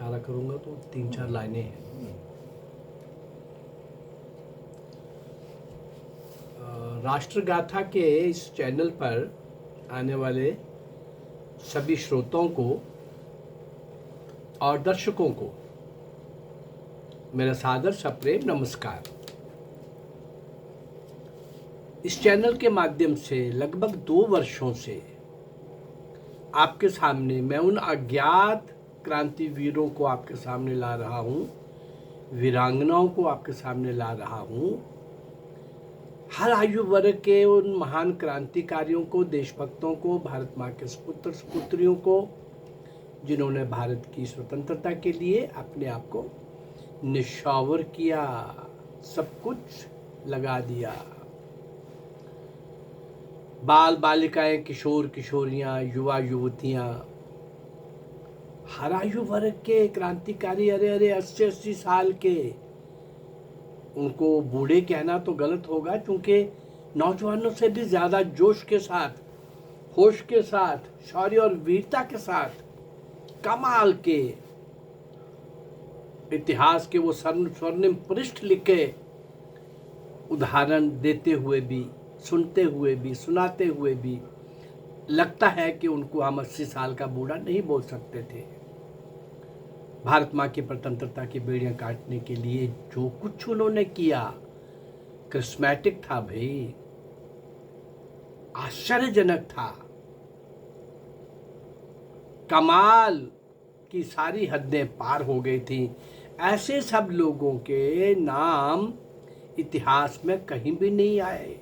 इशारा करूँगा तो 3-4 लाइनें हैं। राष्ट्रगाथा के इस चैनल पर आने वाले सभी श्रोताओं को और दर्शकों को मेरा सादर सप्रेम नमस्कार। इस चैनल के माध्यम से लगभग 2 वर्षों से आपके सामने मैं उन अज्ञात क्रांतिवीरों को आपके सामने ला रहा हूँ, वीरांगनाओं को आपके सामने ला रहा हूँ, हर आयु वर्ग के उन महान क्रांतिकारियों को, देशभक्तों को, भारत माँ के सुपुत्र सुपुत्रियों को, जिन्होंने भारत की स्वतंत्रता के लिए अपने आप को निछावर किया, सब कुछ लगा दिया। बाल बालिकाएं, किशोर किशोरियां, युवा युवतियां, हर आयु वर्ग के क्रांतिकारी, अरे 80-80 साल के, उनको बूढ़े कहना तो गलत होगा क्योंकि नौजवानों से भी ज़्यादा जोश के साथ, होश के साथ, शौर्य और वीरता के साथ कमाल के इतिहास के वो स्वर्णिम पृष्ठ लिखे उदाहरण देते हुए भी, सुनते हुए भी, सुनाते हुए भी लगता है कि उनको हम 80 साल का बूढ़ा नहीं बोल सकते थे। भारत माँ की स्वतंत्रता की बेड़ियां काटने के लिए जो कुछ उन्होंने किया करिश्मेटिक था भाई, आश्चर्यजनक था, कमाल की सारी हदें पार हो गई थी। ऐसे सब लोगों के नाम इतिहास में कहीं भी नहीं आए।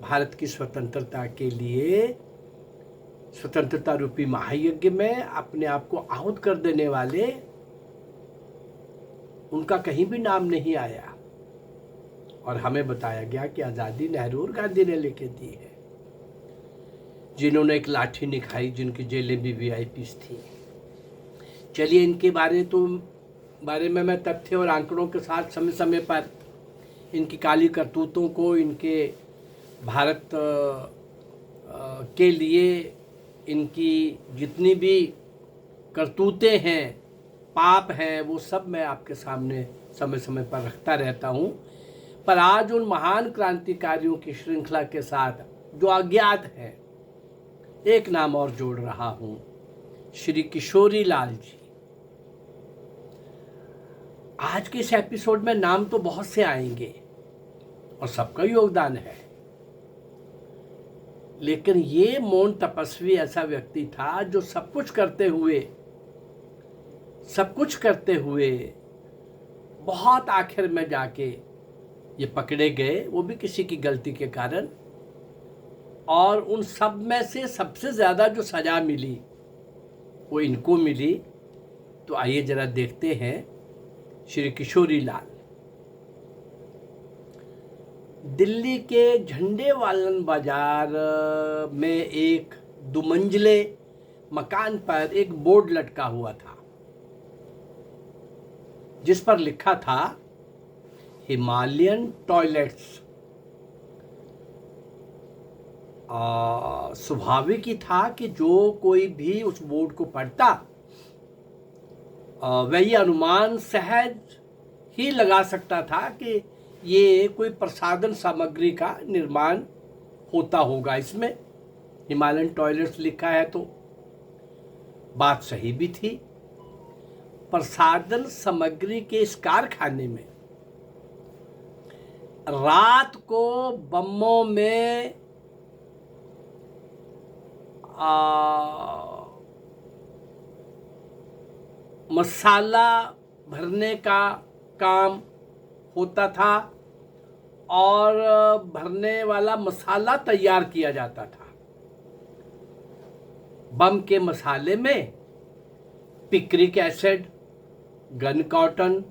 भारत की स्वतंत्रता के लिए स्वतंत्रता रूपी महायज्ञ में अपने आप को आहुत कर देने वाले, उनका कहीं भी नाम नहीं आया। और हमें बताया गया कि आज़ादी नेहरू और गांधी ने लेके दी है, जिन्होंने एक लाठी नहीं खाई, जिनकी जेलें भी वीआईपीज़ थी। चलिए इनके बारे में मैं तथ्य और आंकड़ों के साथ समय समय पर इनकी काली करतूतों को, इनके भारत के लिए इनकी जितनी भी करतूतें हैं, पाप हैं, वो सब मैं आपके सामने समय समय पर रखता रहता हूँ। पर आज उन महान क्रांतिकारियों की श्रृंखला के साथ जो अज्ञात हैं, एक नाम और जोड़ रहा हूँ, श्री किशोरी लाल जी। आज के इस एपिसोड में नाम तो बहुत से आएंगे और सबका योगदान है, लेकिन ये मौन तपस्वी ऐसा व्यक्ति था जो सब कुछ करते हुए बहुत आखिर में जाके ये पकड़े गए, वो भी किसी की गलती के कारण। और उन सब में से सबसे ज़्यादा जो सज़ा मिली वो इनको मिली। तो आइए ज़रा देखते हैं श्री किशोरी लाल। दिल्ली के झंडेवालन बाजार में एक 2 मंजिले मकान पर एक बोर्ड लटका हुआ था, जिस पर लिखा था हिमालयन टॉयलेट्स। स्वाभाविक ही था कि जो कोई भी उस बोर्ड को पढ़ता वह ये अनुमान सहज ही लगा सकता था कि ये कोई प्रसाधन सामग्री का निर्माण होता होगा। इसमें हिमालयन टॉयलेट्स लिखा है तो बात सही भी थी। प्रसाधन सामग्री के इस कारखाने में रात को बमों में मसाला भरने का काम होता था और भरने वाला मसाला तैयार किया जाता था। बम के मसाले में पिक्रिक एसिड, गन कॉटन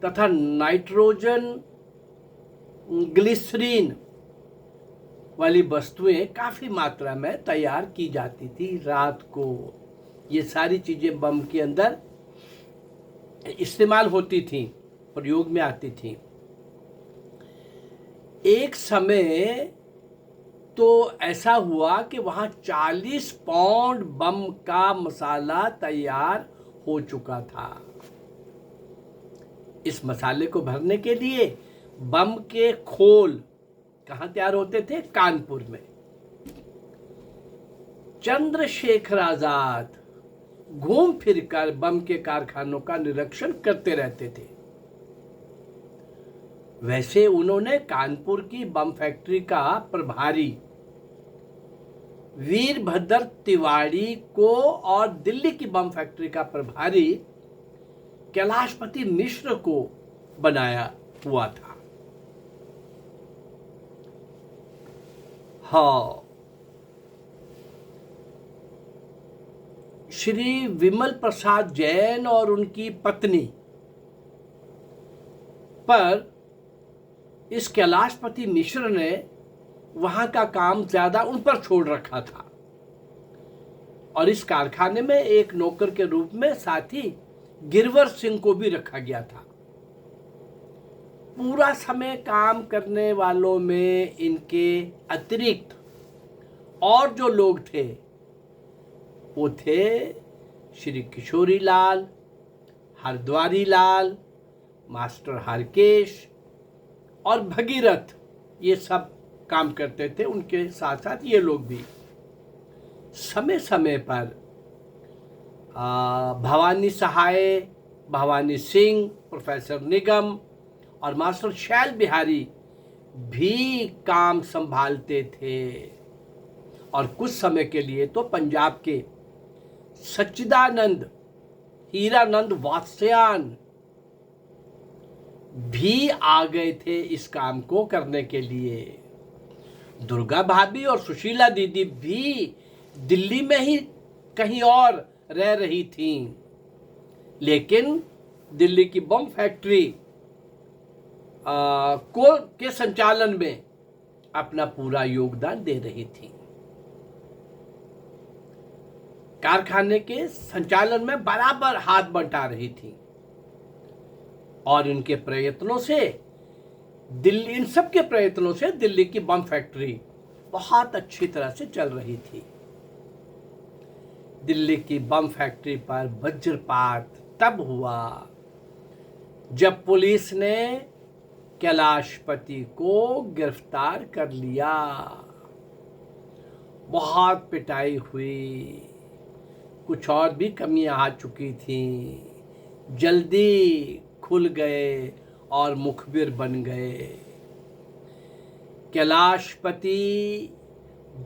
तथा नाइट्रोजन ग्लिसरीन वाली वस्तुएं काफ़ी मात्रा में तैयार की जाती थी रात को। ये सारी चीज़ें बम के अंदर इस्तेमाल होती थी, प्रयोग में आती थी। एक समय तो ऐसा हुआ कि वहाँ 40 पाउंड बम का मसाला तैयार हो चुका था। इस मसाले को भरने के लिए बम के खोल कहाँ तैयार होते थे? कानपुर में। चंद्रशेखर आजाद घूम फिरकर बम के कारखानों का निरीक्षण करते रहते थे। वैसे उन्होंने कानपुर की बम फैक्ट्री का प्रभारी वीरभद्र तिवारी को और दिल्ली की बम फैक्ट्री का प्रभारी कैलाशपति मिश्र को बनाया हुआ था। हाँ, श्री विमल प्रसाद जैन और उनकी पत्नी पर इस कैलाशपति मिश्र ने वहां का काम ज्यादा उन पर छोड़ रखा था और इस कारखाने में एक नौकर के रूप में साथी गिरवर सिंह को भी रखा गया था। पूरा समय काम करने वालों में इनके अतिरिक्त और जो लोग थे वो थे श्री किशोरी लाल, हरद्वारी लाल, मास्टर हरकेश और भगीरथ। ये सब काम करते थे। उनके साथ साथ ये लोग भी समय समय पर भवानी सहाय, भवानी सिंह, प्रोफेसर निगम और मास्टर शैल बिहारी भी काम संभालते थे। और कुछ समय के लिए तो पंजाब के सच्चिदानंद, हीरानंद वात्स्यायन भी आ गए थे इस काम को करने के लिए। दुर्गा भाभी और सुशीला दीदी भी दिल्ली में ही कहीं और रह रही थीं, लेकिन दिल्ली की बम फैक्ट्री के संचालन में अपना पूरा योगदान दे रही थी। कारखाने के संचालन में बराबर हाथ बंटा रही थी और इनके प्रयत्नों से इन सब के प्रयत्नों से दिल्ली की बम फैक्ट्री बहुत अच्छी तरह से चल रही थी। दिल्ली की बम फैक्ट्री पर वज्रपात तब हुआ जब पुलिस ने कैलाशपति को गिरफ्तार कर लिया। बहुत पिटाई हुई, कुछ और भी कमियां आ चुकी थीं। जल्दी खुल गए और मुखबिर बन गए। कैलाशपति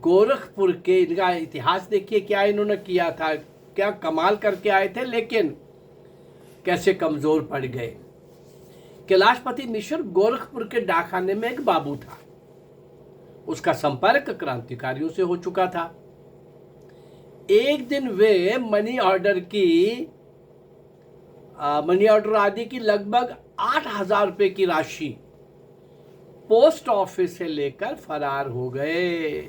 गोरखपुर के, इनका इतिहास देखिए क्या इन्होंने किया था, क्या कमाल करके आए थे, लेकिन कैसे कमजोर पड़ गए। कैलाशपति मिश्र गोरखपुर के डाकखाने में एक बाबू था। उसका संपर्क क्रांतिकारियों से हो चुका था। एक दिन वे मनी ऑर्डर आदि की लगभग 8,000 रुपए की राशि पोस्ट ऑफिस से लेकर फरार हो गए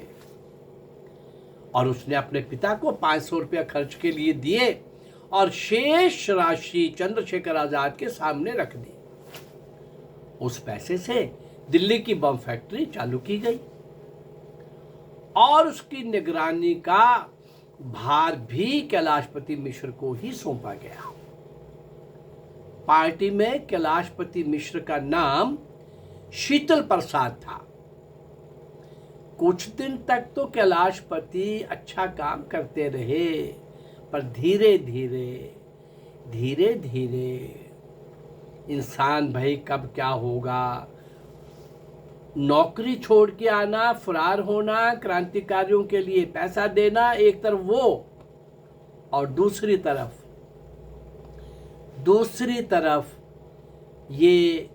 और उसने अपने पिता को 500 रुपया खर्च के लिए दिए और शेष राशि चंद्रशेखर आजाद के सामने रख दी। उस पैसे से दिल्ली की बम फैक्ट्री चालू की गई और उसकी निगरानी का भार भी कैलाशपति मिश्र को ही सौंपा गया। पार्टी में कैलाशपति मिश्र का नाम शीतल प्रसाद था। कुछ दिन तक तो कैलाशपति अच्छा काम करते रहे, पर धीरे धीरे इंसान भाई कब क्या होगा, नौकरी छोड़ के आना, फरार होना, क्रांतिकारियों के लिए पैसा देना एक तरफ वो, और दूसरी तरफ ये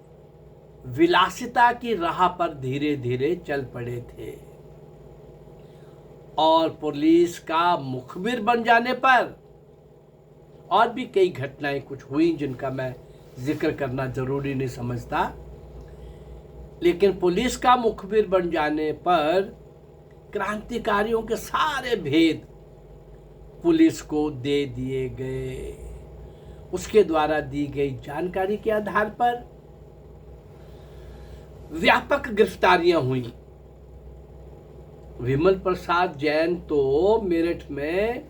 विलासिता की राह पर धीरे धीरे चल पड़े थे। और पुलिस का मुखबिर बन जाने पर और भी कई घटनाएं कुछ हुई जिनका मैं जिक्र करना जरूरी नहीं समझता, लेकिन पुलिस का मुखबिर बन जाने पर क्रांतिकारियों के सारे भेद पुलिस को दे दिए गए। उसके द्वारा दी गई जानकारी के आधार पर व्यापक गिरफ्तारियां हुई। विमल प्रसाद जैन तो मेरठ में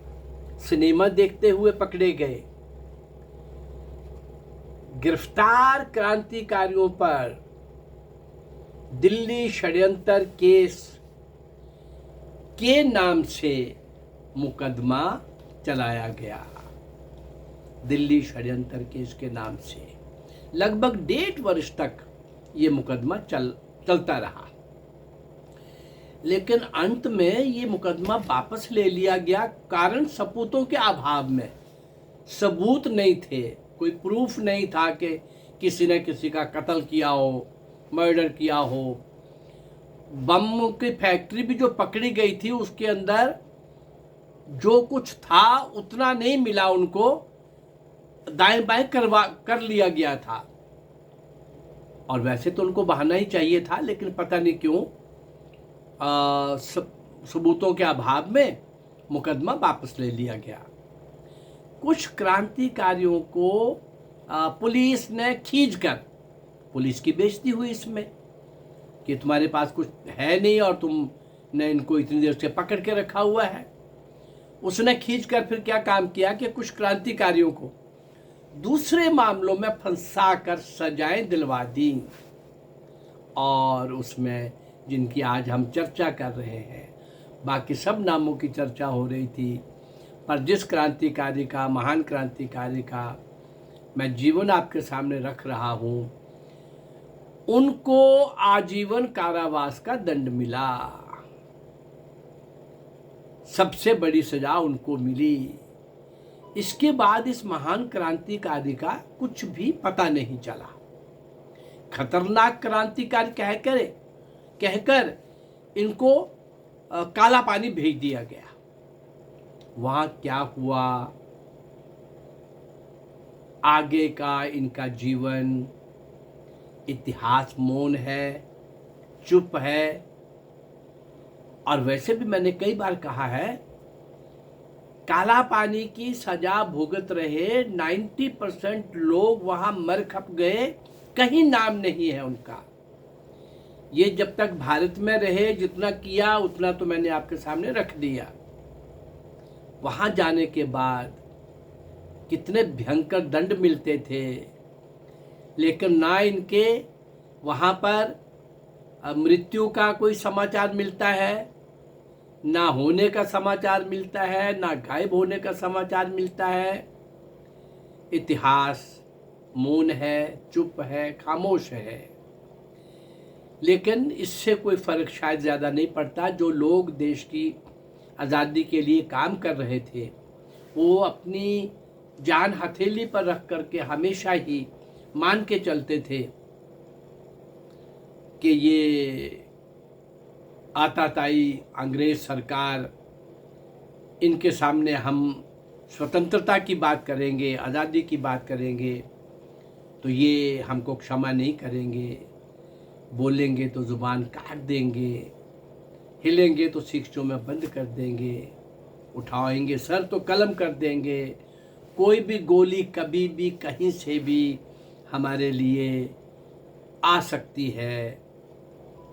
सिनेमा देखते हुए पकड़े गए। गिरफ्तार क्रांतिकारियों पर दिल्ली षड्यंत्र केस के नाम से मुकदमा चलाया गया। दिल्ली षड्यंत्र केस के नाम से लगभग 1.5 वर्ष तक ये मुकदमा चलता रहा, लेकिन अंत में ये मुकदमा वापस ले लिया गया। कारण सबूतों के अभाव में, सबूत नहीं थे, कोई प्रूफ नहीं था कि किसी ने किसी का कत्ल किया हो, मर्डर किया हो। बम की फैक्ट्री भी जो पकड़ी गई थी उसके अंदर जो कुछ था उतना नहीं मिला, उनको दाएं बाएं कर लिया गया था। और वैसे तो उनको बहाना ही चाहिए था, लेकिन पता नहीं क्यों सबूतों के अभाव में मुकदमा वापस ले लिया गया। कुछ क्रांतिकारियों को पुलिस ने खींचकर, पुलिस की बेइज्जती हुई इसमें कि तुम्हारे पास कुछ है नहीं और तुमने इनको इतनी देर से पकड़ के रखा हुआ है। उसने खींचकर फिर क्या काम किया कि कुछ क्रांतिकारियों को दूसरे मामलों में फंसा कर सजाएं दिलवा दी, और उसमें जिनकी आज हम चर्चा कर रहे हैं, बाकी सब नामों की चर्चा हो रही थी, पर जिस क्रांतिकारी का, महान क्रांतिकारी का मैं जीवन आपके सामने रख रहा हूँ, उनको आजीवन कारावास का दंड मिला। सबसे बड़ी सजा उनको मिली। इसके बाद इस महान क्रांतिकारी का कुछ भी पता नहीं चला। खतरनाक क्रांतिकारी कहकर इनको काला पानी भेज दिया गया। वहां क्या हुआ, आगे का इनका जीवन, इतिहास मौन है, चुप है। और वैसे भी मैंने कई बार कहा है, काला पानी की सजा भुगत रहे 90% लोग वहां मर खप गए, कहीं नाम नहीं है उनका। ये जब तक भारत में रहे, जितना किया उतना तो मैंने आपके सामने रख दिया। वहां जाने के बाद कितने भयंकर दंड मिलते थे, लेकिन ना इनके वहां पर मृत्यु का कोई समाचार मिलता है, ना होने का समाचार मिलता है, ना गायब होने का समाचार मिलता है। इतिहास मौन है, चुप है, खामोश है। लेकिन इससे कोई फर्क शायद ज़्यादा नहीं पड़ता। जो लोग देश की आज़ादी के लिए काम कर रहे थे, वो अपनी जान हथेली पर रख करके हमेशा ही मान के चलते थे कि ये आताताई अंग्रेज सरकार, इनके सामने हम स्वतंत्रता की बात करेंगे, आज़ादी की बात करेंगे तो ये हमको क्षमा नहीं करेंगे। बोलेंगे तो ज़ुबान काट देंगे, हिलेंगे तो शिक्षों में बंद कर देंगे, उठाएंगे सर तो कलम कर देंगे। कोई भी गोली कभी भी कहीं से भी हमारे लिए आ सकती है।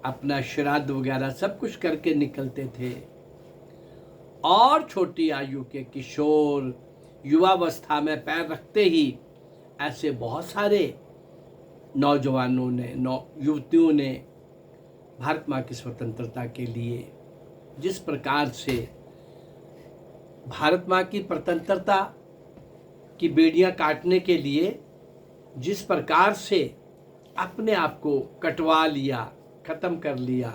अपना श्राद्ध वगैरह सब कुछ करके निकलते थे। और छोटी आयु के किशोर युवावस्था में पैर रखते ही ऐसे बहुत सारे नौजवानों ने, युवतियों ने भारत माँ की स्वतंत्रता के लिए जिस प्रकार से भारत माँ की स्वतंत्रता की बेड़ियां काटने के लिए जिस प्रकार से अपने आप को कटवा लिया, ख़त्म कर लिया,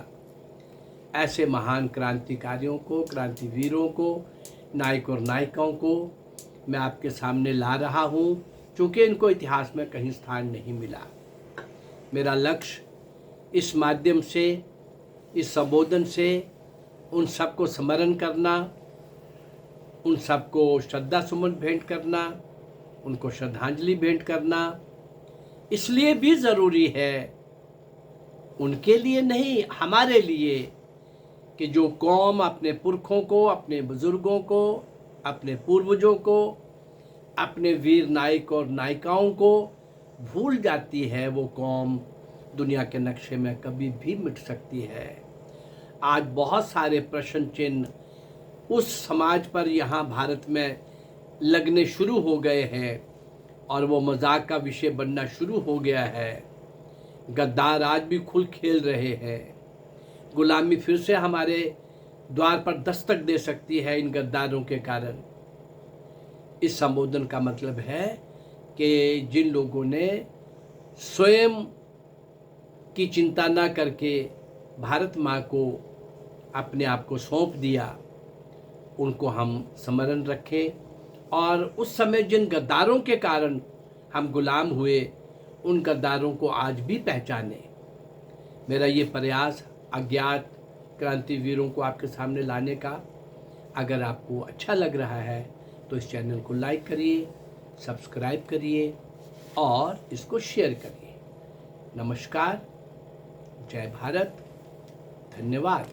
ऐसे महान क्रांतिकारियों को, क्रांतिवीरों को, नायक और नायिकाओं को मैं आपके सामने ला रहा हूँ, क्योंकि इनको इतिहास में कहीं स्थान नहीं मिला। मेरा लक्ष्य इस माध्यम से, इस संबोधन से उन सबको स्मरण करना, उन सबको श्रद्धा सुमन भेंट करना, उनको श्रद्धांजलि भेंट करना इसलिए भी ज़रूरी है, उनके लिए नहीं, हमारे लिए, कि जो कौम अपने पुरखों को, अपने बुज़ुर्गों को, अपने पूर्वजों को, अपने वीर नायक और नायिकाओं को भूल जाती है, वो कौम दुनिया के नक्शे में कभी भी मिट सकती है। आज बहुत सारे प्रश्न चिन्ह उस समाज पर यहाँ भारत में लगने शुरू हो गए हैं, और वो मजाक का विषय बनना शुरू हो गया है। गद्दार आज भी खुल खेल रहे हैं। गुलामी फिर से हमारे द्वार पर दस्तक दे सकती है इन गद्दारों के कारण। इस संबोधन का मतलब है कि जिन लोगों ने स्वयं की चिंता न करके भारत माँ को अपने आप को सौंप दिया, उनको हम स्मरण रखें और उस समय जिन गद्दारों के कारण हम गुलाम हुए, उन गद्दारों को आज भी पहचानें। मेरा ये प्रयास अज्ञात क्रांतिवीरों को आपके सामने लाने का। अगर आपको अच्छा लग रहा है तो इस चैनल को लाइक करिए, सब्सक्राइब करिए और इसको शेयर करिए। नमस्कार, जय भारत, धन्यवाद।